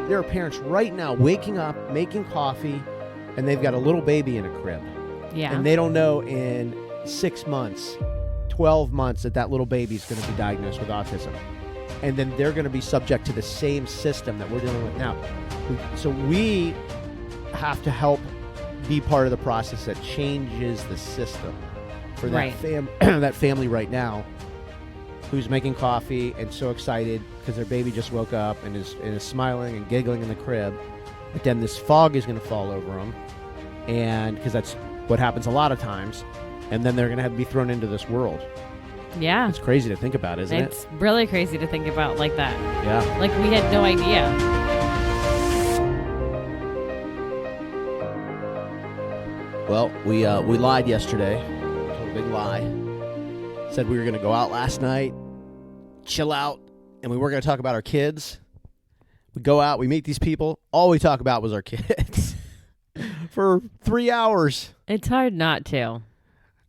there are parents right now waking up, making coffee, and they've got a little baby in a crib. Yeah. And they don't know in 6 months, 12 months that little baby's going to be diagnosed with autism. And then they're going to be subject to the same system that we're dealing with now. So we have to help be part of the process that changes the system for that, that family right now who's making coffee and so excited because their baby just woke up and is smiling and giggling in the crib. But then this fog is going to fall over them, and because that's what happens a lot of times, and then they're going to have to be thrown into this world. Yeah. It's crazy to think about, isn't it? It's really crazy to think about like that. Yeah. Like we had no idea. Well, we lied yesterday. Told a big lie. Said we were going to go out last night, chill out, and we weren't going to talk about our kids. We go out, we meet these people. All we talk about was our kids for 3 hours. It's hard not to.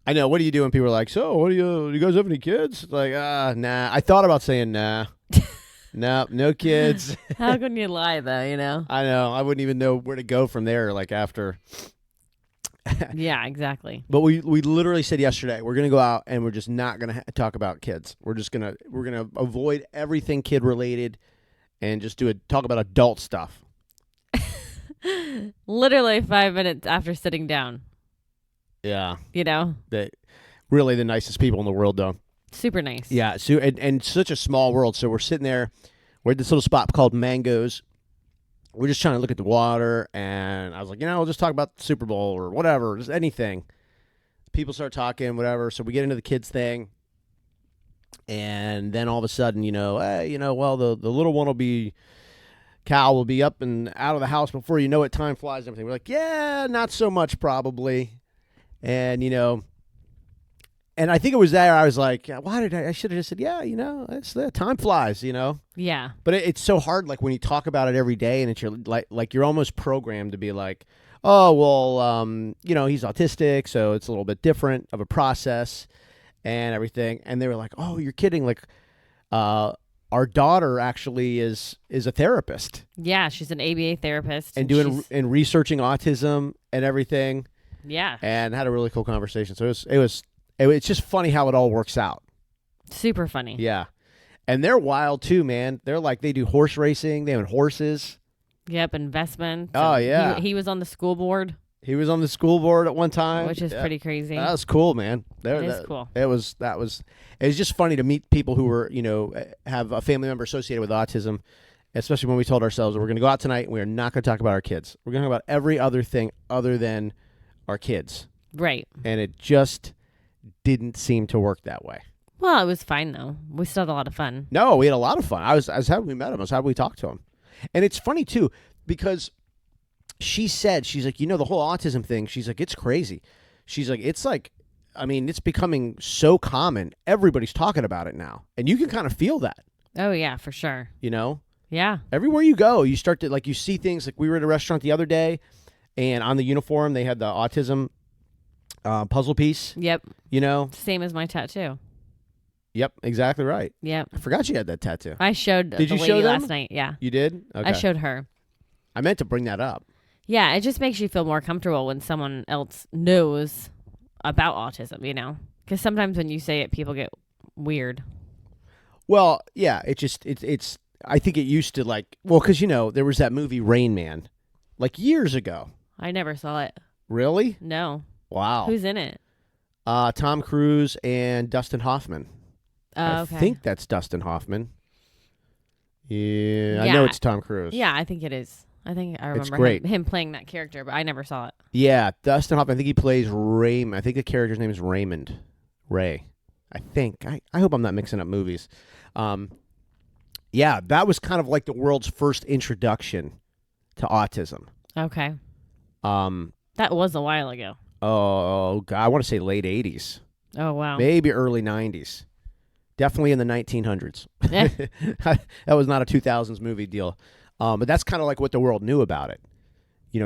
I know. What do you do when people are like, so, what do you guys have any kids? It's like, nah. I thought about saying nah. No kids. How can you lie, though, you know? I know. I wouldn't even know where to go from there, like, after. Yeah, exactly. But we literally said yesterday, we're going to go out and we're just not going to talk about kids. We're going to avoid everything kid-related and just talk about adult stuff. Literally 5 minutes after sitting down. Yeah. You know? Really the nicest people in the world, though. Super nice. Yeah, so and such a small world. So we're sitting there. We're at this little spot called Mangoes. We're just trying to look at the water, and I was like, we'll just talk about the Super Bowl or whatever, just anything. People start talking, whatever. So we get into the kids thing, and then all of a sudden, well, the little one Cal will be up and out of the house before you know it. Time flies and everything. We're like, yeah, not so much probably. And, and I think it was there. I was like, I should have just said, yeah, it's time flies, Yeah. But it's so hard, like when you talk about it every day, and it's like you're almost programmed to be like, oh, well, he's autistic, so it's a little bit different of a process and everything. And they were like, oh, you're kidding. Like, our daughter actually is a therapist. Yeah, she's an ABA therapist. And and researching autism and everything. Yeah. And had a really cool conversation. So it's just funny how it all works out. Super funny. Yeah. And they're wild too, man. They're like, they do horse racing. They own horses. Yep, investments. Oh, yeah. He was on the school board. He was on the school board at one time. Which is pretty crazy. That was cool, man. It is cool. It was just funny to meet people who were, have a family member associated with autism, especially when we told ourselves we're going to go out tonight and we're not going to talk about our kids. We're going to talk about every other thing other than our kids. Right. And it just didn't seem to work that way. Well, it was fine, though. We still had a lot of fun. No, we had a lot of fun. I was happy we met him. I was happy we talked to him. And it's funny, too, because she's like, the whole autism thing, she's like, it's crazy. She's like, it's becoming so common. Everybody's talking about it now. And you can kind of feel that. Oh, yeah, for sure. Yeah. Everywhere you go, you start to, you see things. Like we were at a restaurant the other day, and on the uniform, they had the autism puzzle piece. Yep. Same as my tattoo. Yep, exactly right. Yep. I forgot you had that tattoo. I showed Did the you lady show them? last night. Yeah. You did? Okay. I showed her. I meant to bring that up. Yeah, it just makes you feel more comfortable when someone else knows about autism, Because sometimes when you say it, people get weird. Well, yeah, it's I think it used to because, there was that movie Rain Man, years ago. I never saw it. Really? No. Wow. Who's in it? Tom Cruise and Dustin Hoffman. Oh, okay. I think that's Dustin Hoffman. Yeah, I know it's Tom Cruise. Yeah, I think it is. I think I remember him playing that character, but I never saw it. Yeah, Dustin Hoffman. I think he plays Raymond. I think the character's name is Raymond. Ray. I think. I hope I'm not mixing up movies. Yeah, that was kind of like the world's first introduction to autism. Okay. That was a while ago. Oh, God, I want to say late 80s. Oh, wow. Maybe early 90s. Definitely in the 1900s. That was not a 2000s movie deal. But that's kind of like what the world knew about it.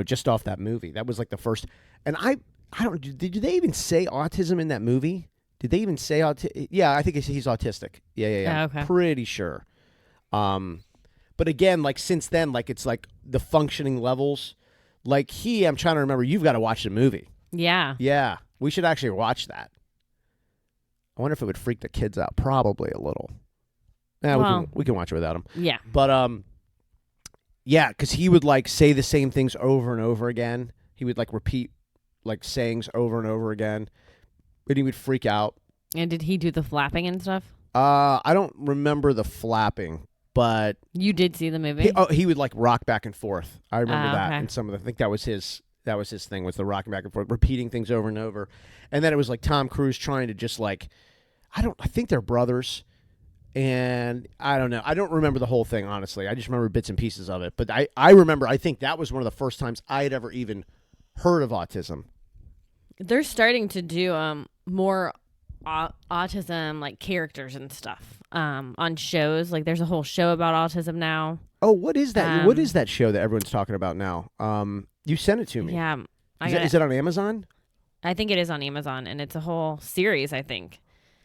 Just off that movie. That was like the first. And I don't. Did they even say autism in that movie? Did they even say autism? Yeah, I think he's autistic. Yeah. Okay. Pretty sure. But But again, like since then, like it's like the functioning levels. Like I'm trying to remember. You've got to watch the movie. Yeah. Yeah, we should actually watch that. I wonder if it would freak the kids out. Probably a little. Yeah, we can watch it without him. Yeah. But yeah, because he would like say the same things over and over again. He would like repeat like sayings over and over again, and he would freak out. And did he do the flapping and stuff? I don't remember the flapping, but you did see the movie. He would like rock back and forth. I remember that, okay. and some of the, I think that was his thing, was the rocking back and forth, repeating things over and over. And then it was like Tom Cruise trying to just like, I think they're brothers. And I don't know. I don't remember the whole thing, honestly. I just remember bits and pieces of it. But I remember, I think that was one of the first times I had ever even heard of autism. They're starting to do more autism like characters and stuff on shows. Like there's a whole show about autism now. Oh, what is that? What is that show that everyone's talking about now? You sent it to me. Yeah. Is it on Amazon? I think it is on Amazon, and it's a whole series, I think.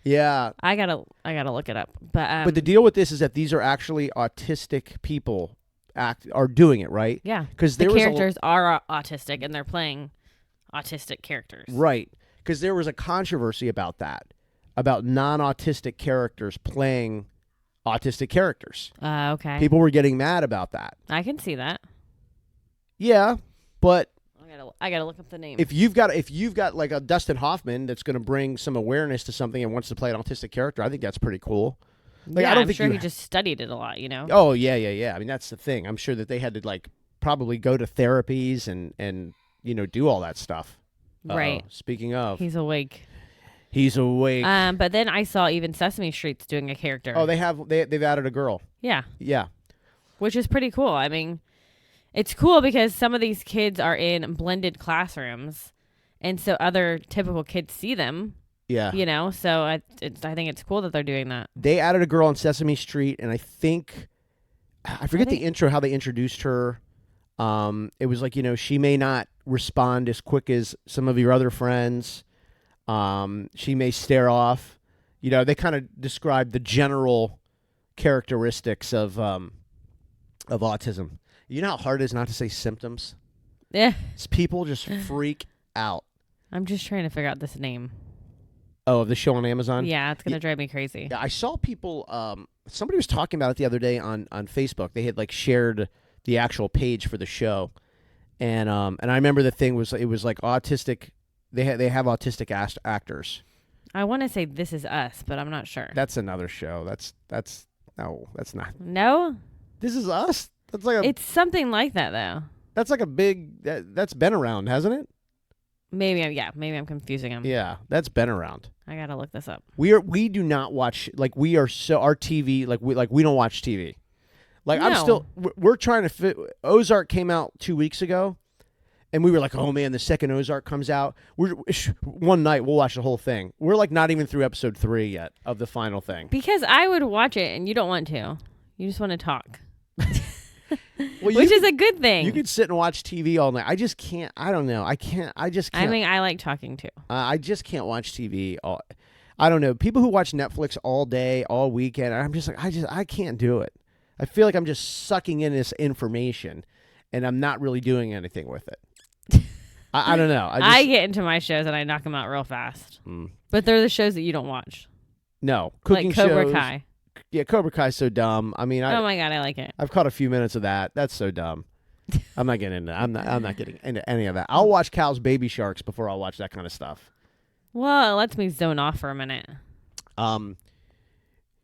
Yeah, I gotta look it up. But the deal with this is that these are actually autistic people are doing it, right? Yeah, because the characters are autistic and they're playing autistic characters, right? Because there was a controversy about that, about non-autistic characters playing autistic characters. Okay. People were getting mad about that. I can see that. Yeah, but I gotta look up the name. If you've got like a Dustin Hoffman that's going to bring some awareness to something and wants to play an autistic character, I think that's pretty cool. Like, yeah, I don't I'm think sure he just studied it a lot, you know. Oh yeah. I mean, that's the thing. I'm sure that they had to like probably go to therapies and do all that stuff. Right. Speaking of, he's awake. He's awake. But then I saw even Sesame Street's doing a character. Oh, they've added a girl. Yeah. Yeah. Which is pretty cool. I mean, it's cool because some of these kids are in blended classrooms, and so other typical kids see them. Yeah. So I think it's cool that they're doing that. They added a girl on Sesame Street, and I forget the intro, how they introduced her. It was like, she may not respond as quick as some of your other friends. She may stare off. They kind of described the general characteristics of autism. You know how hard it is not to say symptoms? Yeah. People just freak out. I'm just trying to figure out this name. Oh, of the show on Amazon? Yeah, it's going to drive me crazy. Yeah, I saw people, somebody was talking about it the other day on Facebook. They had like shared the actual page for the show. And I remember the thing was, it was like autistic. They have autistic actors. I want to say This Is Us, but I'm not sure. That's another show. That's not. No? This Is Us? That's like it's something like that, though. That's like a big, that's been around, hasn't it? Maybe I'm confusing them. Yeah, that's been around. I gotta look this up. We do not watch, like, we are so, our TV, we don't watch TV. Like, No. we're trying to fit. Ozark came out 2 weeks ago, and we were like, oh man, the second Ozark comes out, one night we'll watch the whole thing. We're like not even through episode 3 yet of the final thing. Because I would watch it and you don't want to. You just want to talk. Well, which is a good thing. You could sit and watch TV all night. I just can't. I don't know. I just can't. I mean, I like talking too. I just can't watch TV. I don't know. People who watch Netflix all day, all weekend, I'm just like, I can't do it. I feel like I'm just sucking in this information, and I'm not really doing anything with it. I don't know. I get into my shows and I knock them out real fast. But they're the shows that you don't watch. No. Cooking like Cobra shows. Kai. Yeah, Cobra Kai's so dumb. I mean, oh my God, I like it. I've caught a few minutes of that. That's so dumb. I'm not getting into. I'm not getting into any of that. I'll watch Cal's Baby Sharks before I'll watch that kind of stuff. Well, it lets me zone off for a minute.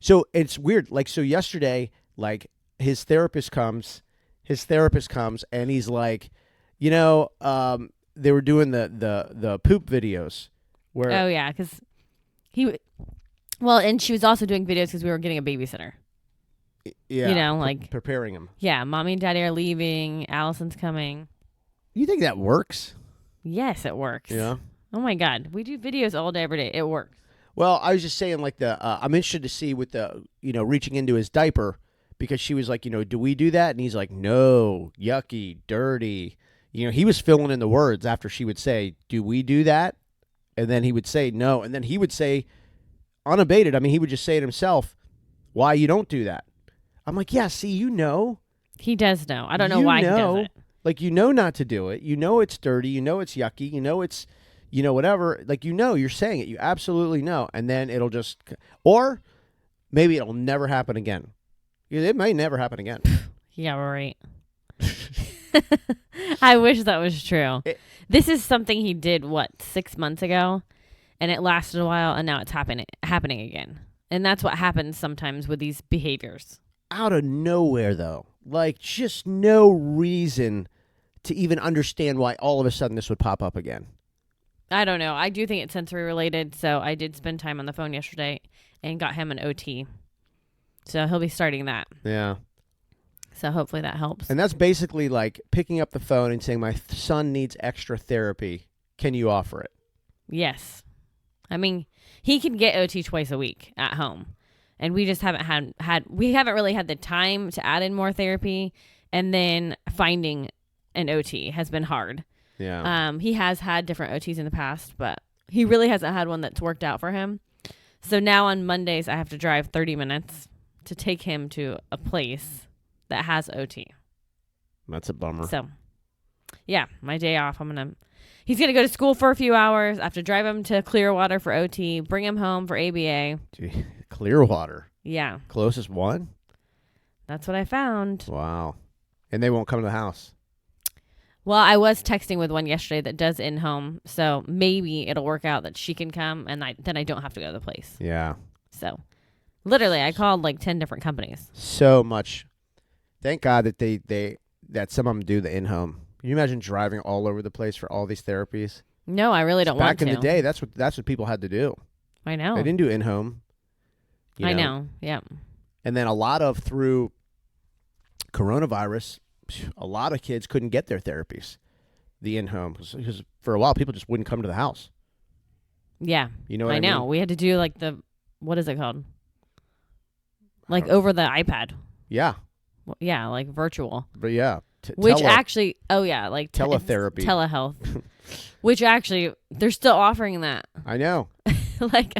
So it's weird. Like, so yesterday, like his therapist comes, and he's like, they were doing the poop videos. Where oh yeah, because and she was also doing videos because we were getting a babysitter. Yeah, like preparing him. Yeah, mommy and daddy are leaving. Allison's coming. You think that works? Yes, it works. Yeah. Oh my God, we do videos all day, every day. It works. Well, I was just saying, like I'm interested to see with the reaching into his diaper, because she was like, do we do that? And he's like, no, yucky, dirty. He was filling in the words after she would say, do we do that? And then he would say no, and then he would say, unabated. I mean, he would just say it himself, why you don't do that. I'm like, yeah, see, He does know. I don't know You why he does know, it. like, you know not to do it. You know it's dirty. You know it's yucky. You know it's, whatever. Like, you're saying it. You absolutely know. And then it'll just, or maybe it'll never happen again. It may never happen again. Yeah, right. I wish that was true. This is something he did, 6 months ago? And it lasted a while, and now it's happening again. And that's what happens sometimes with these behaviors. Out of nowhere, though. Like, just no reason to even understand why all of a sudden this would pop up again. I don't know. I do think it's sensory related, so I did spend time on the phone yesterday and got him an OT. So he'll be starting that. Yeah. So hopefully that helps. And that's basically like picking up the phone and saying, my son needs extra therapy. Can you offer it? Yes. I mean, he can get OT twice a week at home. And we just haven't we haven't really had the time to add in more therapy. And then finding an OT has been hard. Yeah. He has had different OTs in the past, but he really hasn't had one that's worked out for him. So now on Mondays, I have to drive 30 minutes to take him to a place that has OT. That's a bummer. So, yeah, my day off, he's going to go to school for a few hours. I have to drive him to Clearwater for OT, bring him home for ABA. Gee, Clearwater. Yeah. Closest one? That's what I found. Wow. And they won't come to the house. Well, I was texting with one yesterday that does in-home, so maybe it'll work out that she can come, and then I don't have to go to the place. Yeah. So, literally, I called 10 different companies. So much. Thank God that that some of them do the in-home. Can you imagine driving all over the place for all these therapies? No, I really don't want to. Back in the day, that's what people had to do. I know. They didn't do in-home. I know. Yeah. And then a lot of through coronavirus, a lot of kids couldn't get their therapies, the in-home, because for a while people just wouldn't come to the house. Yeah. You know what I know. mean? We had to do what is it called? Over the iPad. Yeah. Yeah, virtual. But yeah. Teletherapy. Telehealth. Which actually, they're still offering that. I know.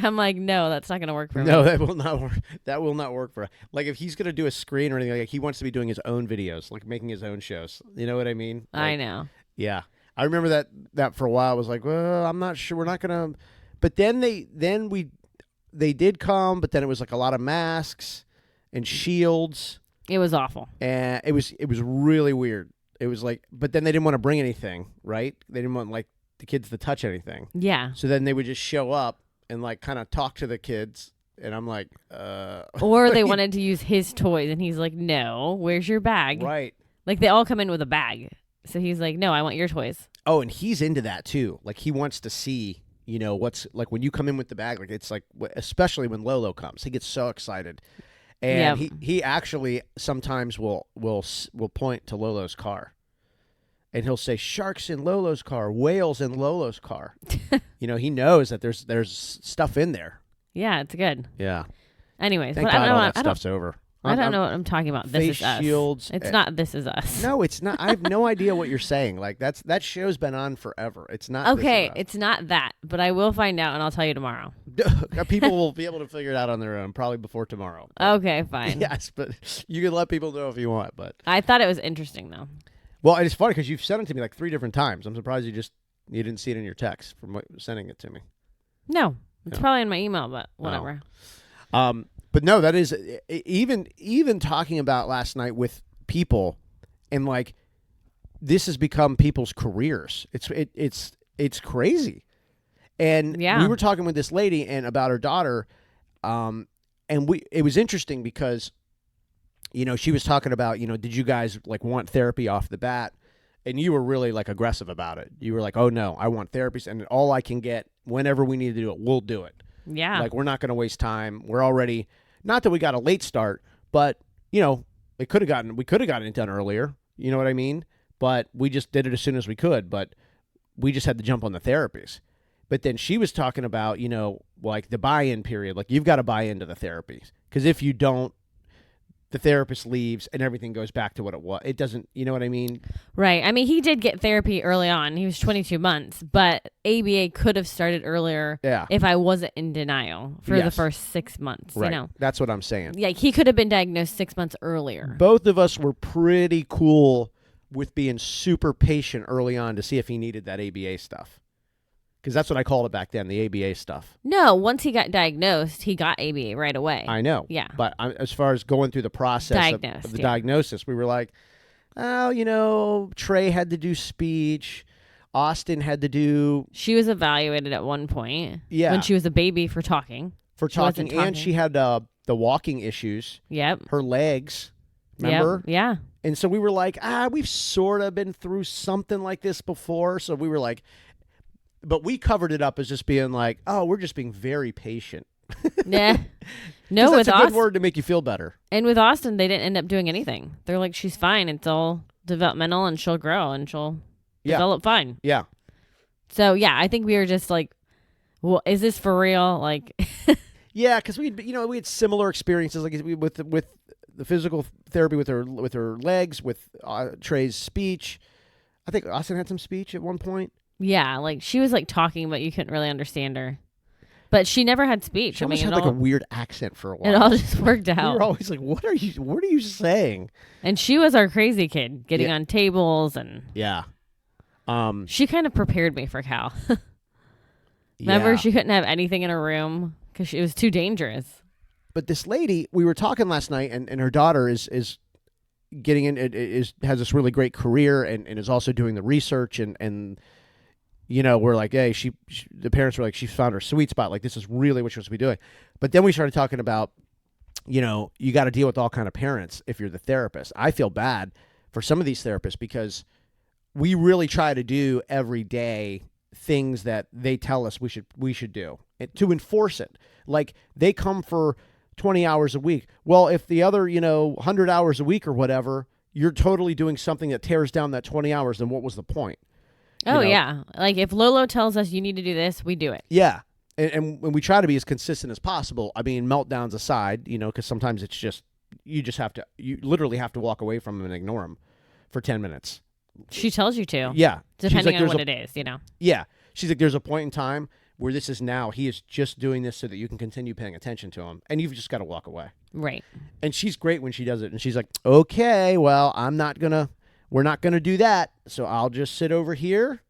I'm like, no, that's not going to work for me. No, that will not work. That will not work for. If he's going to do a screen or anything, he wants to be doing his own videos, making his own shows. You know what I mean? I know. Yeah. I remember that for a while. I was like, well, I'm not sure. We're not going to. But then they did come, but then it was a lot of masks and shields. It was awful. And it was really weird. It was but then they didn't want to bring anything, right? They didn't want the kids to touch anything. Yeah. So then they would just show up and kind of talk to the kids, and I'm like, Or they wanted to use his toys, and he's like, no, where's your bag? Right. They all come in with a bag. So he's like, no, I want your toys. Oh, and he's into that too. He wants to see, what's when you come in with the bag, it's especially when Lolo comes, he gets so excited. And he actually sometimes will point to Lolo's car. And he'll say, sharks in Lolo's car, whales in Lolo's car. He knows that there's stuff in there. Yeah, it's good. Yeah. Anyways, Thank but God I don't all know. that stuff's over. I don't know what I'm talking about. This Face is us. shields. It's not This Is Us. No, it's not. I have no idea what you're saying. That show's been on forever. It's not. Okay, This Is Us. it's not that, but I will find out and I'll tell you tomorrow. People will be able to figure it out on their own, probably before tomorrow. Okay, fine. Yes, but you can let people know if you want. But I thought it was interesting though. Well, it's funny because you've sent it to me 3 different times. I'm surprised you didn't see it in your text from sending it to me. No, it's probably in my email, but whatever. But no, that is even talking about last night with people, and this has become people's careers. It's crazy. And we were talking with this lady and about her daughter, and it was interesting because, she was talking about, did you guys want therapy off the bat? And you were really aggressive about it. You were like, oh no, I want therapies, and all I can get whenever we need to do it, we'll do it. Yeah. We're not going to waste time. We're already, not that we got a late start, but we could have gotten it done earlier. You know what I mean? But we just did it as soon as we could, but we just had to jump on the therapies. But then she was talking about, the buy-in period. You've got to buy into the therapies, because if you don't, the therapist leaves and everything goes back to what it was. It doesn't, you know what I mean? Right. I mean, he did get therapy early on. He was 22 months, but ABA could have started earlier Yeah. if I wasn't in denial for the Yes. first 6 months, Right. you know? That's what I'm saying. Like, he could have been diagnosed 6 months earlier. Both of us were pretty cool with being super patient early on to see if he needed that ABA stuff. Because that's what I called it back then, the ABA stuff. No, once he got diagnosed, he got ABA right away. I know. Yeah. But as far as going through the process of the diagnosis, we were like, oh, you know, Trey had to do speech. Austin had to do... She was evaluated at one point. Yeah. When she was a baby for talking. And she had the walking issues. Yep. Her legs. Remember? Yep. Yeah. And so we were like, we've sort of been through something like this before. So we were like... But we covered it up as just being like, oh, we're just being very patient. Yeah. No, that's with a good word to make you feel better. And with Austin, they didn't end up doing anything. They're like, she's fine. It's all developmental and she'll grow and she'll develop fine. Yeah. So, yeah, I think we were just like, well, is this for real? Like, yeah, because we had similar experiences like with the physical therapy with her legs, with Trey's speech. I think Austin had some speech at one point. Yeah, like she was like talking, but you couldn't really understand her. But she never had speech. She almost had like a weird accent for a while. It all just worked out. We were always like, what are you saying? And she was our crazy kid, getting on tables and yeah. She kind of prepared me for Cal. Remember, she couldn't have anything in her room because it was too dangerous. But this lady, we were talking last night, and her daughter is getting in, has this really great career and is also doing the research and you know, we're like, hey, the parents were like, she found her sweet spot. Like, this is really what you're supposed to be doing. But then we started talking about, you know, you got to deal with all kind of parents if you're the therapist. I feel bad for some of these therapists because we really try to do every day things that they tell us we should do to enforce it. Like, they come for 20 hours a week. Well, if the other, 100 hours a week or whatever, you're totally doing something that tears down that 20 hours, then what was the point? Yeah. Like, if Lolo tells us you need to do this, we do it. Yeah. And we try to be as consistent as possible. I mean, meltdowns aside, because sometimes it's just, you literally have to walk away from them and ignore them for 10 minutes. She tells you to. Yeah. Depending on what it is, Yeah. She's like, there's a point in time where this is now. He is just doing this so that you can continue paying attention to him. And you've just got to walk away. Right. And she's great when she does it. And she's like, okay, well, we're not going to do that. So I'll just sit over here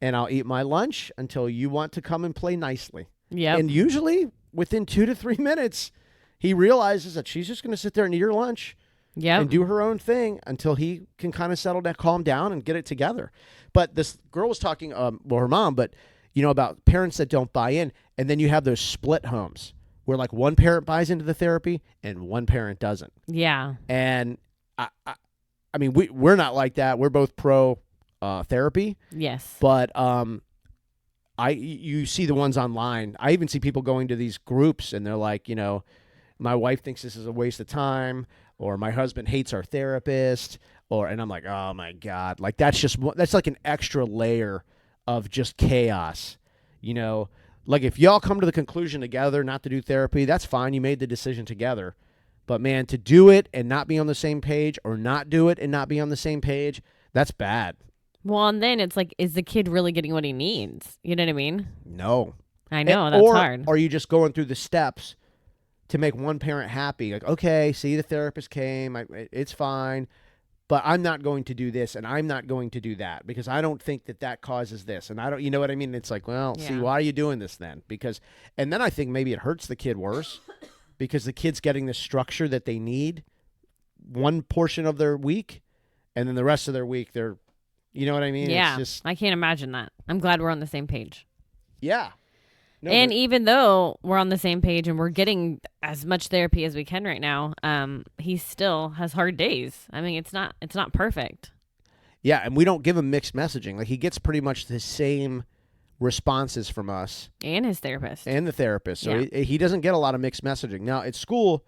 and I'll eat my lunch until you want to come and play nicely. Yeah. And usually within 2 to 3 minutes, he realizes that she's just going to sit there and eat her lunch and do her own thing until he can kind of settle down, calm down, and get it together. But this girl was talking, her mom, but about parents that don't buy in. And then you have those split homes where like one parent buys into the therapy and one parent doesn't. Yeah. And I mean, we're not like that. We're both pro therapy. Yes. But you see the ones online. I even see people going to these groups and they're like, my wife thinks this is a waste of time, or my husband hates our therapist, and I'm like, oh my God, like that's like an extra layer of just chaos. Like if y'all come to the conclusion together not to do therapy, that's fine. You made the decision together. But man, to do it and not be on the same page, or not do it and not be on the same page, that's bad. Well, and then it's like, is the kid really getting what he needs? You know what I mean? No. I know, that's hard. Or are you just going through the steps to make one parent happy? Like, okay, see, the therapist came, it's fine, but I'm not going to do this and I'm not going to do that because I don't think that causes this. And I don't, you know what I mean? It's like, well, see, why are you doing this then? And then I think maybe it hurts the kid worse. Because the kid's getting the structure that they need one portion of their week, and then the rest of their week, they're, you know what I mean? Yeah, it's just, I can't imagine that. I'm glad we're on the same page. Yeah. No, and even though we're on the same page and we're getting as much therapy as we can right now, he still has hard days. I mean, it's not perfect. Yeah, and we don't give him mixed messaging. Like, he gets pretty much the same responses from us and his therapist and the therapist, so he doesn't get a lot of mixed messaging. Now at school,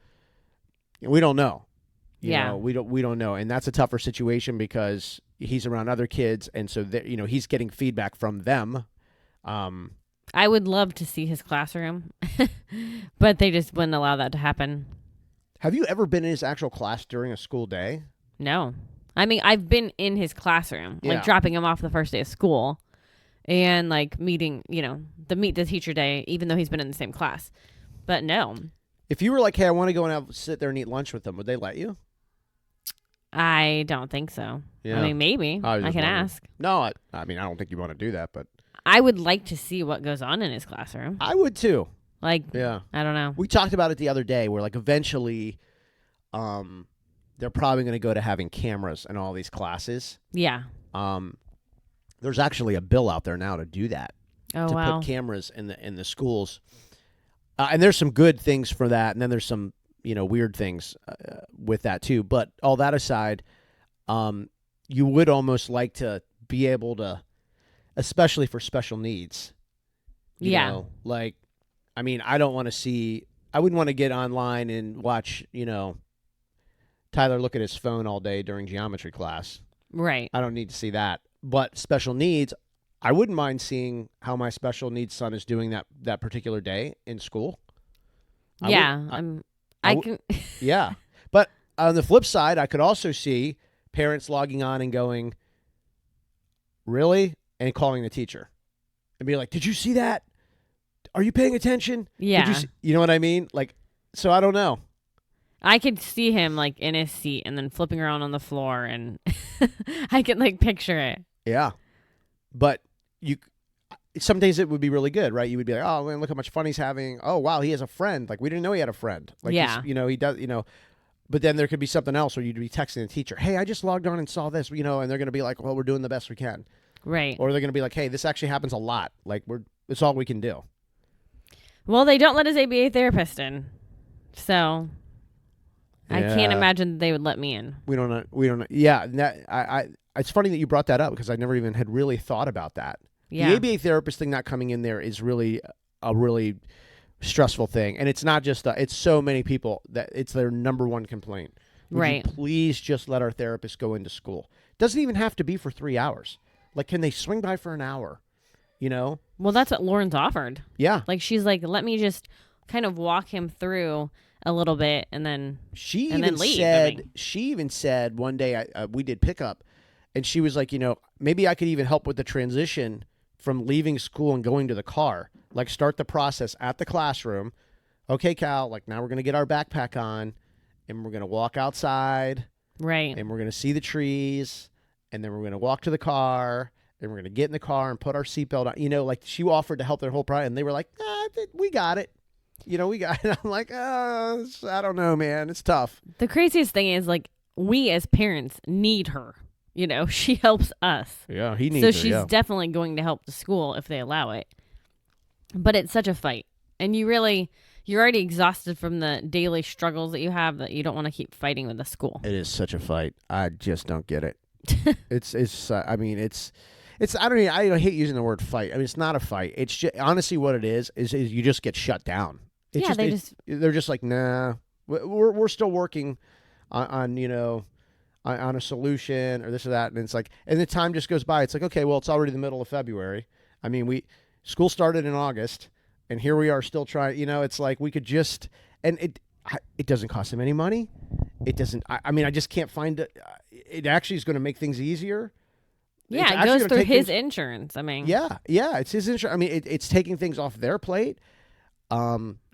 we don't know. We don't know, and that's a tougher situation because he's around other kids, and so he's getting feedback from them. I would love to see his classroom, but they just wouldn't allow that to happen. Have you ever been in his actual class during a school day? No. I mean, I've been in his classroom, Yeah. like dropping him off the first day of school and like meeting, the meet the teacher day, even though he's been in the same class. But no, If you were like, hey, I want to go and sit there and eat lunch with them, would they let you? I don't think so. Yeah. I mean, maybe I was I just can wondering. ask. No, I mean, I don't think you want to do that, but I would like to see what goes on in his classroom. I would too. Like, Yeah. I don't know. We talked about it the other day where like eventually they're probably going to go to having cameras in all these classes. Yeah. There's actually a bill out there now to do that. Oh, to wow. put cameras in the schools. And there's some good things for that, and then there's some, weird things with that too. But all that aside, you would almost like to be able to, especially for special needs. Yeah. Like, I mean, I wouldn't want to get online and watch, Tyler look at his phone all day during geometry class. Right. I don't need to see that. But special needs, I wouldn't mind seeing how my special needs son is doing that particular day in school. Yeah. I can. Yeah. But on the flip side, I could also see parents logging on and going, really? And calling the teacher and be like, did you see that? Are you paying attention? Yeah. Did you know what I mean? Like, so I don't know. I could see him like in his seat and then flipping around on the floor, and I could like picture it. Yeah. But some days it would be really good, right? You would be like, oh, man, look how much fun he's having. Oh, wow, he has a friend. Like, we didn't know he had a friend. Like, yeah. he does, but then there could be something else where you'd be texting the teacher, hey, I just logged on and saw this, and they're going to be like, well, we're doing the best we can. Right. Or they're going to be like, hey, this actually happens a lot. Like, it's all we can do. Well, they don't let his ABA therapist in. So I can't imagine they would let me in. We don't know. Yeah. It's funny that you brought that up because I never even had really thought about that. Yeah. The ABA therapist thing not coming in there is really a really stressful thing. And it's not just it's so many people that it's their number one complaint. Would Right. you please just let our therapist go into school? Doesn't even have to be for 3 hours. Like, can they swing by for an hour? Well, that's what Lauren's offered. Yeah. Like, she's like, let me just kind of walk him through a little bit and then leave. She even said one day we did pickup, and she was like, maybe I could even help with the transition from leaving school and going to the car. Like, start the process at the classroom. Okay, Cal, like, now we're going to get our backpack on, and we're going to walk outside. Right. And we're going to see the trees, and then we're going to walk to the car, and we're going to get in the car and put our seatbelt on. Like, she offered to help their whole project, and they were like, we got it. We got it. I'm like, I don't know, man. It's tough. The craziest thing is, like, we as parents need her. She helps us. Yeah, he needs so her, she's definitely going to help the school if they allow it. But it's such a fight. And you're already exhausted from the daily struggles that you have that you don't want to keep fighting with the school. It is such a fight. I just don't get it. I hate using the word fight. I mean, it's not a fight. It's just, honestly what it is you just get shut down. They're just like, nah, we're still working on a solution or this or that. And it's like, and the time just goes by. It's like, okay, well, it's already the middle of February. I mean, school started in August and here we are still trying, it's like we could just, and it doesn't cost them any money. It doesn't, I mean, I just can't find it. It actually is going to make things easier. Yeah, it goes through his insurance. I mean, yeah, it's his insurance. I mean, it's taking things off their plate.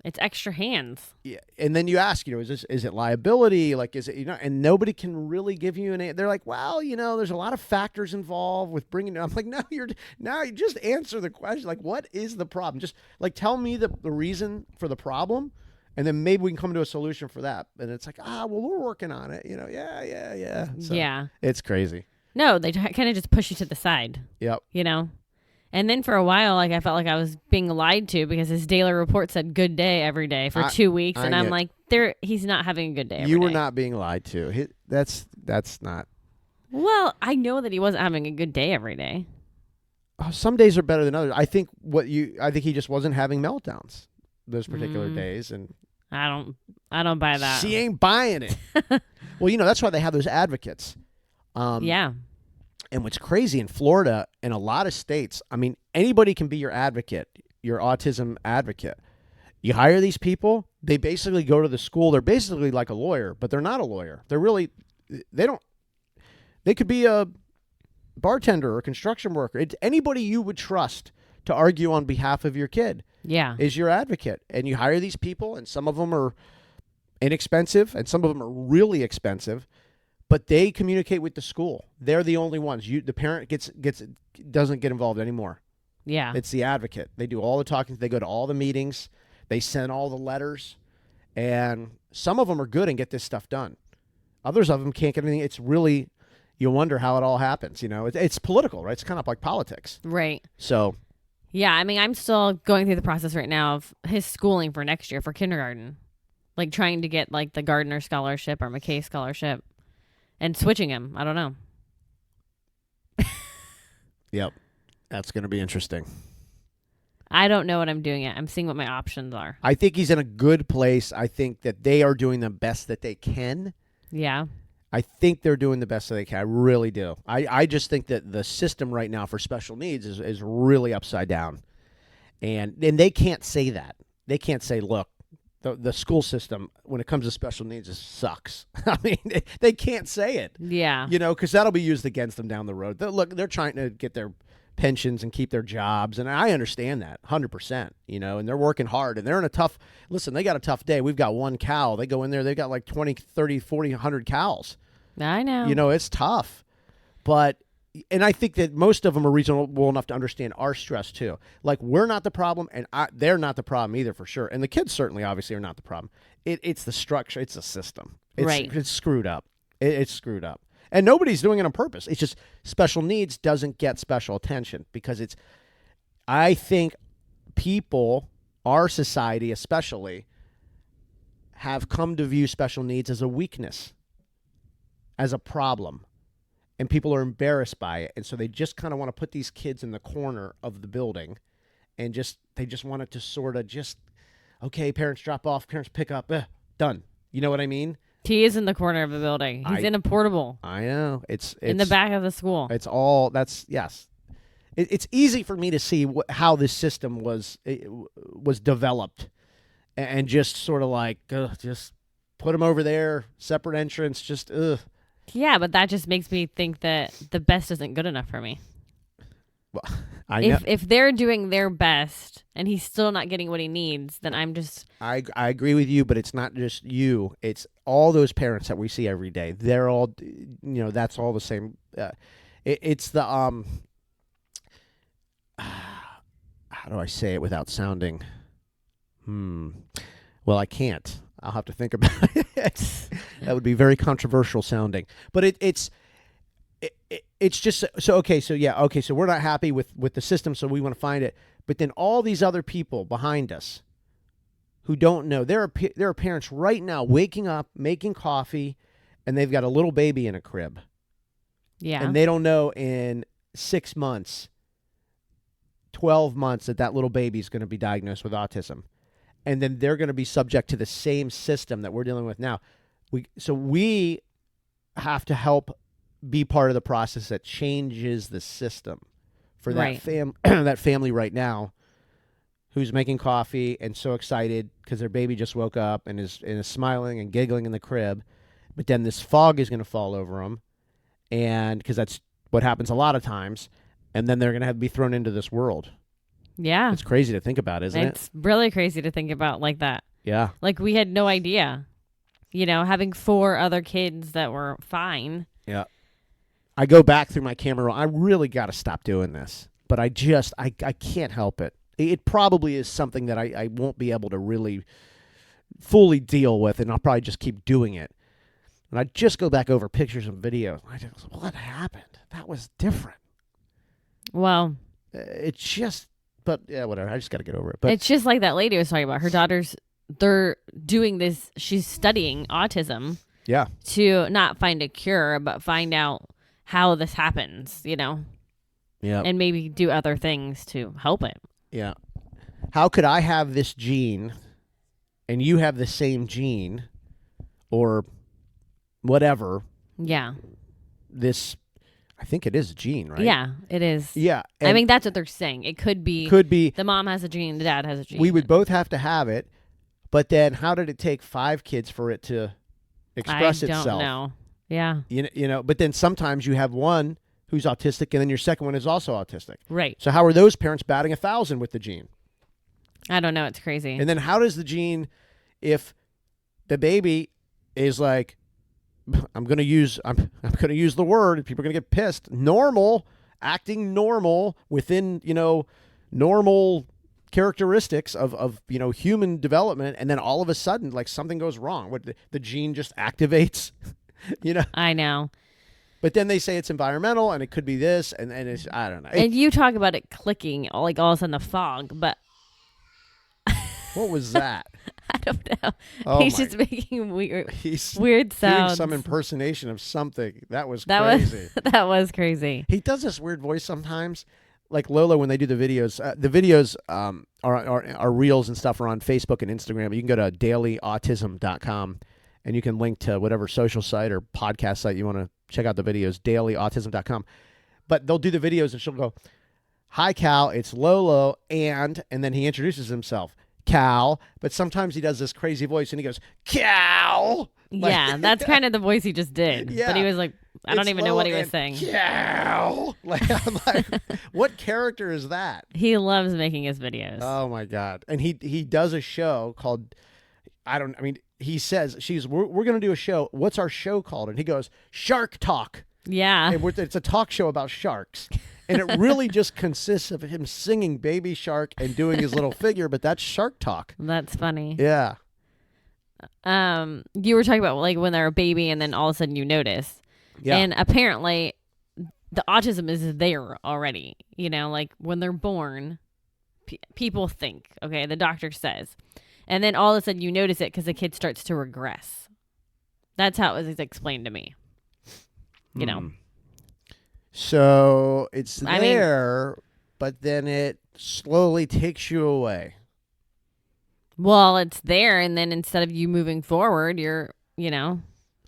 It's extra hands. Yeah, and then you ask, is it liability? Like, is it, and nobody can really give you they're like, well, there's a lot of factors involved with bringing it. I'm like, no, you just answer the question. Like, what is the problem? Just like, tell me the reason for the problem. And then maybe we can come to a solution for that. And it's like, well, we're working on it. Yeah. So, yeah. It's crazy. No, they kind of just push you to the side. Yep. And then for a while, like, I felt like I was being lied to because his daily report said good day every day for 2 weeks. And I'm like, he's not having a good day every day. You were not being lied to. That's not. Well, I know that he wasn't having a good day every day. Some days are better than others. I think he just wasn't having meltdowns those particular days. And I don't buy that. She ain't buying it. Well, that's why they have those advocates. Yeah. And what's crazy in Florida and a lot of states, I mean, anybody can be your advocate, your autism advocate. You hire these people, they basically go to the school. They're basically like a lawyer, but they're not a lawyer. They could be a bartender or a construction worker. It's anybody you would trust to argue on behalf of your kid Yeah. is your advocate. And you hire these people, and some of them are inexpensive and some of them are really expensive, but they communicate with the school. They're the only ones. The parent doesn't get involved anymore. Yeah. It's the advocate. They do all the talking. They go to all the meetings. They send all the letters, and some of them are good and get this stuff done. Others of them can't get anything. It's really, you wonder how it all happens. It's political, right? It's kind of like politics. Right. So, yeah, I mean, I'm still going through the process right now of his schooling for next year for kindergarten, like trying to get like the Gardner Scholarship or McKay Scholarship, and switching him. I don't know. yep, that's going to be interesting. I don't know what I'm doing yet. I'm seeing what my options are. I think he's in a good place. I think that they are doing the best that they can. Yeah. I think they're doing the best that they can. I really do. I just think that the system right now for special needs is really upside down. And they can't say that. They can't say, look, the school system, when it comes to special needs, just sucks. I mean, they can't say it. Yeah. Because that'll be used against them down the road. They're trying to get their pensions and keep their jobs, and I understand that 100%, and they're working hard, and they're in they got a tough day. We've got one cow. They go in there, they've got like 20, 30, 40, 100 cows. I know. It's tough. And I think that most of them are reasonable enough to understand our stress too. Like, we're not the problem, and they're not the problem either, for sure. And the kids certainly, obviously, are not the problem. It's the structure. It's the system. It's screwed up. It's screwed up. And nobody's doing it on purpose. It's just special needs doesn't get special attention because I think people, our society especially, have come to view special needs as a weakness, as a problem. And people are embarrassed by it. And so they just kind of want to put these kids in the corner of the building and they just want it to sort of okay, parents drop off, parents pick up, done. You know what I mean? He is in the corner of the building. He's in a portable. I know. It's in the back of the school. It's all, yes. It's easy for me to see how this system was developed and just sort of like, just put them over there, separate entrance, just, Yeah, but that just makes me think that the best isn't good enough for me. Well, I know. If they're doing their best and he's still not getting what he needs, then I'm just... I agree with you, but it's not just you. It's all those parents that we see every day. They're all, that's all the same. It's the, how do I say it without sounding, well, I can't. I'll have to think about it. That would be very controversial sounding. But it's just so we're not happy with the system, so we want to find it. But then all these other people behind us who don't know, there are parents right now waking up, making coffee, and they've got a little baby in a crib. Yeah. And they don't know in 6 months, 12 months that little baby is going to be diagnosed with autism. And then they're going to be subject to the same system that we're dealing with now. We have to help be part of the process that changes the system for that that family right now who's making coffee and so excited because their baby just woke up and is smiling and giggling in the crib. But then this fog is going to fall over them, and because that's what happens a lot of times, and then they're going to have to be thrown into this world. Yeah. It's crazy to think about, isn't it? It's really crazy to think about like that. Yeah. Like, we had no idea, having 4 other kids that were fine. Yeah. I go back through my camera roll. I really got to stop doing this, but I can't help it. It probably is something that I won't be able to really fully deal with, and I'll probably just keep doing it. And I just go back over pictures and videos. I just, what happened? That was different. Well, it's just, but yeah, whatever. I just got to get over it. But it's just like that lady was talking about. Her daughters, they're doing this. She's studying autism. Yeah. To not find a cure, but find out how this happens, Yeah. And maybe do other things to help it. Yeah. How could I have this gene and you have the same gene or whatever? Yeah. I think it is a gene, right? Yeah, it is. Yeah. I mean, that's what they're saying. It could be the mom has a gene, the dad has a gene. We would both have to have it, but then how did it take 5 kids for it to express itself? I don't know. Yeah. You know, but then sometimes you have one who's autistic, and then your second one is also autistic. Right. So how are those parents batting 1,000 with the gene? I don't know. It's crazy. And then how does the gene, if the baby is like, I'm gonna use the word, people are gonna get pissed, normal, acting normal within, you know, normal characteristics of you know, human development, and then all of a sudden, like, something goes wrong. What, the gene just activates, you know? I know. But then they say it's environmental, and it could be this, and it's, I don't know. And you talk about it clicking, like all of a sudden the fog, but What was that? I don't know. Oh, He's just making weird He's sounds. doing some impersonation of something. That was crazy. That was crazy. He does this weird voice sometimes. Like Lola, when they do the videos are reels and stuff are on Facebook and Instagram. You can go to dailyautism.com and you can link to whatever social site or podcast site you want to check out the videos, dailyautism.com. But they'll do the videos and she'll go, "Hi, Cal, it's Lolo," and then he introduces himself, Cal. But sometimes he does this crazy voice and he goes, "Cal." Yeah, that's kind of the voice he just did. Yeah. But he was like, I don't even know what he was saying. Cal. Like, I'm like, what character is that? He loves making his videos. Oh my God. And he does a show called, he says, we're going to do a show. What's our show called? And he goes, Shark Talk. Yeah. And it's a talk show about sharks. And it really just consists of him singing Baby Shark and doing his little figure, but that's Shark Talk. That's funny. Yeah. You were talking about like when they're a baby and then all of a sudden you notice. Yeah. And apparently the autism is there already. You know, like when they're born, people think, okay, the doctor says. And then all of a sudden you notice it because the kid starts to regress. That's how it was explained to me. You know. So it's there, but then it slowly takes you away. Well, it's there, and then instead of you moving forward, you're,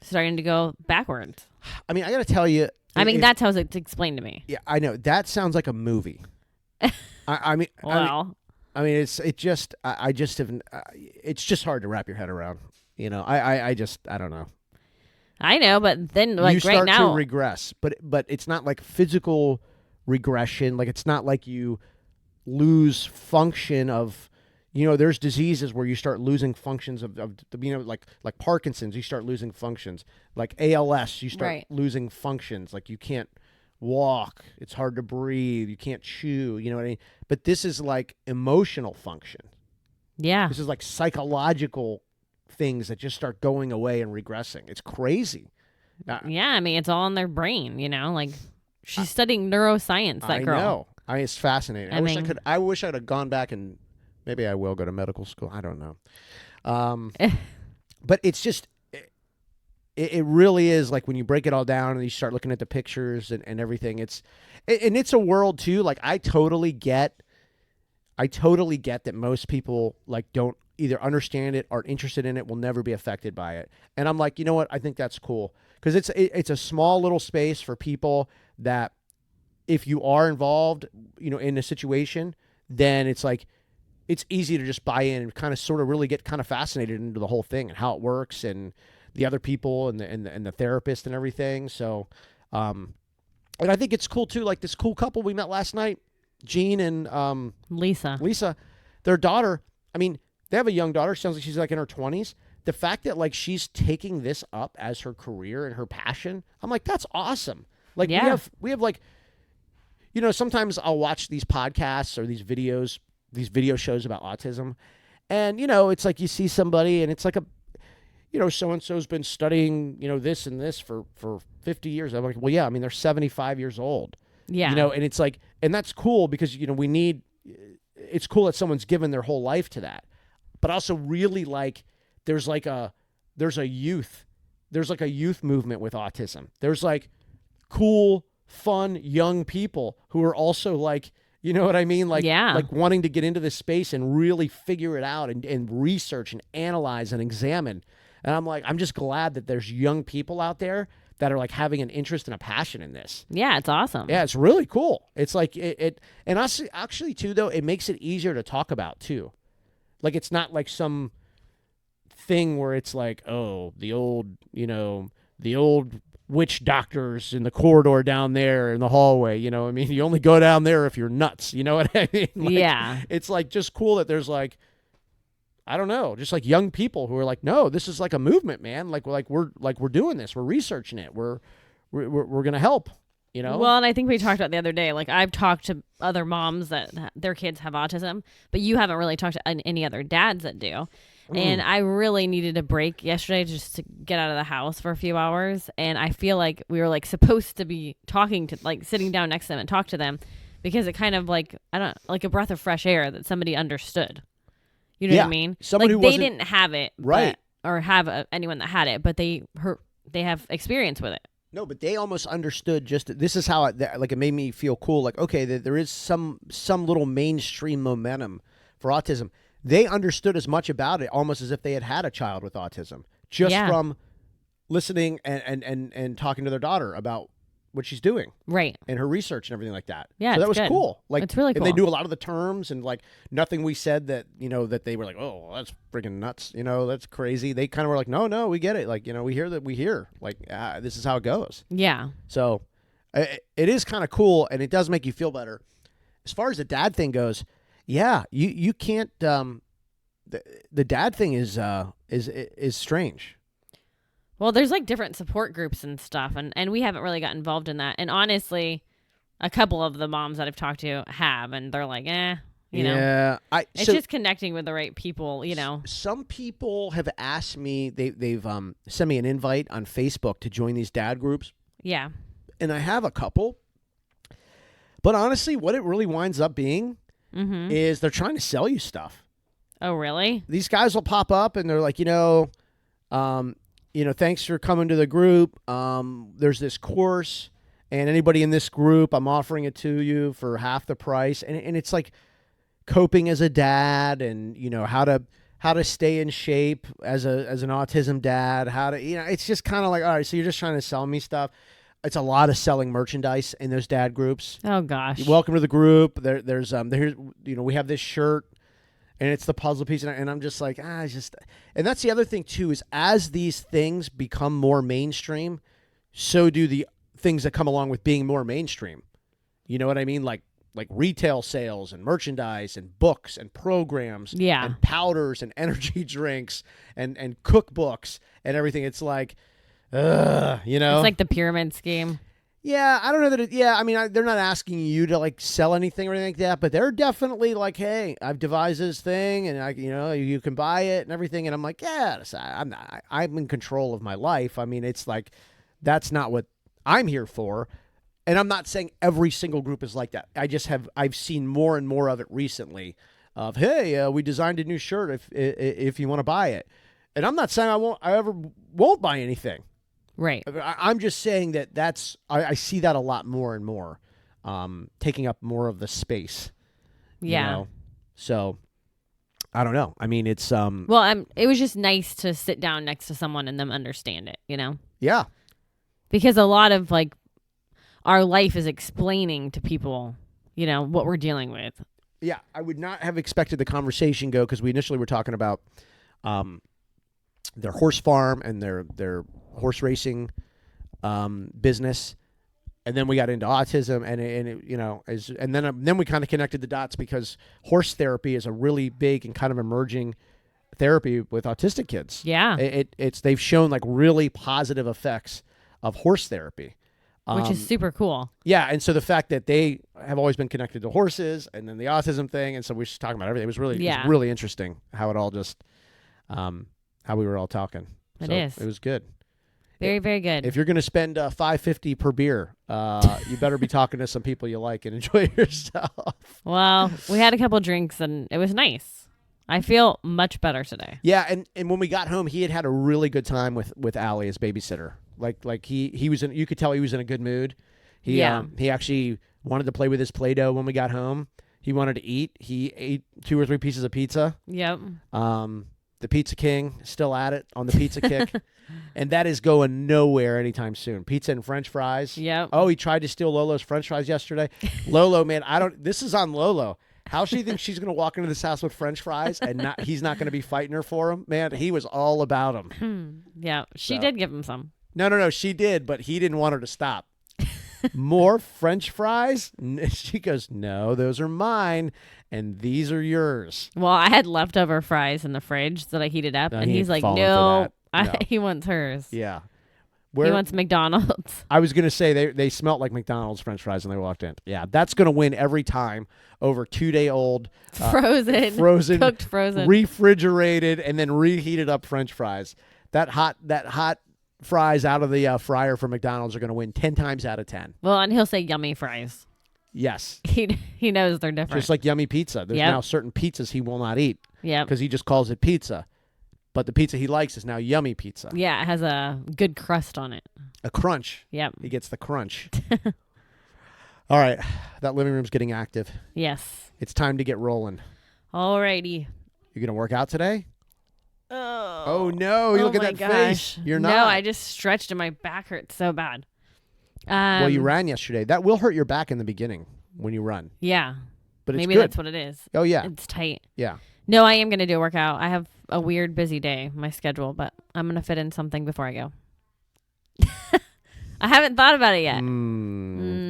starting to go backwards. I mean, I got to tell you. That's how it's explained to me. Yeah, I know. That sounds like a movie. Well. It's just just hard to wrap your head around. You know, I don't know. I know, but then like you start right now to regress, but it's not like physical regression. Like it's not like you lose function of, there's diseases where you start losing functions of like Parkinson's, you start losing functions. Like ALS, you start losing functions. Like you can't walk, it's hard to breathe, you can't chew, you know what I mean? But this is like emotional function. Yeah. This is like psychological things that just start going away and regressing. It's crazy. Yeah, I mean, it's all in their brain, like she's studying neuroscience, that girl. I know. It's fascinating. I wish I'd have gone back, and maybe I will go to medical school. I don't know. But it's just, it really is like when you break it all down and you start looking at the pictures and everything, it's a world too. Like I totally get that most people like don't either understand it, aren't interested in it, will never be affected by it. And I'm like, you know what? I think that's cool because it's a small little space for people that if you are involved, in a situation, then it's like, it's easy to just buy in and kind of sort of really get kind of fascinated into the whole thing and how it works and the other people and the therapist and everything. So, and I think it's cool too. Like this cool couple we met last night, Jean and Lisa, their daughter. I mean, they have a young daughter. Sounds like she's like in her 20s. The fact that like she's taking this up as her career and her passion, I'm like, that's awesome. Like we have like, sometimes I'll watch these podcasts or these video shows about autism, and it's like you see somebody and it's like so-and-so's been studying, this and this for 50 years. I'm like, well, yeah, I mean, they're 75 years old. Yeah. And it's like, and that's cool because, it's cool that someone's given their whole life to that. But also really like, there's a youth movement with autism. There's like cool, fun, young people who are also like, you know what I mean? Like, like wanting to get into this space and really figure it out and research and analyze and examine. And I'm like, I'm just glad that there's young people out there that are like having an interest and a passion in this. Yeah, it's awesome. Yeah, it's really cool. It's like and us actually too though, it makes it easier to talk about too. Like it's not like some thing where it's like, oh, the old witch doctors in the corridor down there in the hallway, you know what I mean? You only go down there if you're nuts, you know what I mean? Like, yeah. It's like just cool that there's like, I don't know, just like young people who are like, no, this is like a movement, man. Like we're doing this. We're researching it. We're going to help, you know? Well, and I think we talked about the other day, like I've talked to other moms that their kids have autism, but you haven't really talked to any other dads that do. And I really needed a break yesterday just to get out of the house for a few hours. And I feel like we were like supposed to be talking to, like sitting down next to them and talk to them, because it kind of like, like a breath of fresh air that somebody understood. You know what I mean? Somebody like who they didn't have it, right, or have anyone that had it, but they have experience with it. No, but they almost understood. Just this is how it made me feel cool. Like, okay, there is some little mainstream momentum for autism. They understood as much about it almost as if they had a child with autism, just from listening and talking to their daughter about what she's doing, right, and her research and everything like that. Yeah, so that was good. cool. Like, it's really cool. And they knew a lot of the terms, and like nothing we said that that they were like, oh, well, that's freaking nuts. That's crazy. They kind of were like, no, we get it. Like, we hear like this is how it goes. Yeah. So it is kind of cool, and it does make you feel better. As far as the dad thing goes, yeah, you can't. The dad thing is strange. Well, there's like different support groups and stuff, and we haven't really got involved in that. And honestly, a couple of the moms that I've talked to have, and they're like, you know. Yeah, it's just connecting with the right people, you know. Some people have asked me, they've sent me an invite on Facebook to join these dad groups. Yeah. And I have a couple. But honestly, what it really winds up being is they're trying to sell you stuff. Oh, really? These guys will pop up and they're like, thanks for coming to the group. There's this course, and anybody in this group, I'm offering it to you for half the price. And it's like coping as a dad, and how to stay in shape as an autism dad. How to it's just kind of like, all right, so you're just trying to sell me stuff. It's a lot of selling merchandise in those dad groups. Oh gosh. Welcome to the group. There's we have this shirt. And it's the puzzle piece, and I'm just like, and that's the other thing too, is as these things become more mainstream, so do the things that come along with being more mainstream. You know what I mean? Like retail sales and merchandise and books and programs, and powders and energy drinks and cookbooks and everything. It's like, It's like the pyramid scheme. Yeah, I don't know that. They're not asking you to like sell anything or anything like that, but they're definitely like, hey, I've devised this thing, and you can buy it and everything. And I'm like, yes, I'm in control of my life. I mean, it's like, that's not what I'm here for. And I'm not saying every single group is like that. I've seen more and more of it recently. Of hey, we designed a new shirt if you want to buy it, and I'm not saying I ever won't buy anything. Right. I'm just saying that's I see that a lot more and more, taking up more of the space. Yeah. So I don't know. I mean, it's Well, it was just nice to sit down next to someone and them understand it. Yeah. Because a lot of like our life is explaining to people, what we're dealing with. Yeah, I would not have expected the conversation go, because we initially were talking about their horse farm and their horse racing business, and then we got into autism, and then we kind of connected the dots, because horse therapy is a really big and kind of emerging therapy with autistic kids. Yeah, they've shown like really positive effects of horse therapy, which is super cool. Yeah, and so the fact that they have always been connected to horses, and then the autism thing, and so we're just talking about everything. It was really interesting how it all just how we were all talking. It is. It was good. Very, very good. If you're going to spend $5.50 per beer, you better be talking to some people you like and enjoy yourself. Well, we had a couple drinks and it was nice. I feel much better today. Yeah, and when we got home, he had a really good time with Allie as babysitter. Like he was you could tell he was in a good mood. He actually wanted to play with his Play-Doh when we got home. He wanted to eat. He ate 2 or 3 pieces of pizza. Yep. The Pizza King, still at it on the pizza kick. And that is going nowhere anytime soon. Pizza and French fries. Yep. Oh, he tried to steal Lolo's French fries yesterday. Lolo, man, this is on Lolo. How she thinks she's going to walk into this house with French fries and he's not going to be fighting her for them? Man, he was all about them. Yeah, she did give him some. No, she did, but he didn't want her to stop. More French fries? She goes, no, those are mine, and these are yours. Well, I had leftover fries in the fridge that I heated up, and he he's ain't like, falling no, for that. No. he wants hers. Yeah. He wants McDonald's. I was going to say they smelt like McDonald's French fries when they walked in. Yeah, that's going to win every time over 2-day-old. Frozen. Cooked frozen. Refrigerated, and then reheated up French fries. That hot fries out of the fryer from McDonald's are going to win 10 times out of 10. Well, and he'll say yummy fries. Yes. He knows they're different. Just like yummy pizza. There's now certain pizzas he will not eat. Yeah. Because he just calls it pizza. But the pizza he likes is now yummy pizza. Yeah, it has a good crust on it. A crunch. Yep. He gets the crunch. All right. That living room's getting active. Yes. It's time to get rolling. Alrighty. You going to work out today? Oh no! You look at that face. You're not. No, I just stretched and my back hurts so bad. Well, you ran yesterday. That will hurt your back in the beginning when you run. Yeah, but maybe good. That's what it is. Oh yeah, it's tight. Yeah. No, I am gonna do a workout. I have a weird busy day, my schedule, but I'm gonna fit in something before I go. I haven't thought about it yet.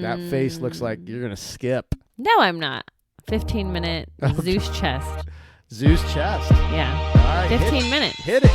That face looks like you're gonna skip. No, I'm not. 15-minute Zeus chest. Zeus chest. Yeah. All right, 15 minutes. Hit it.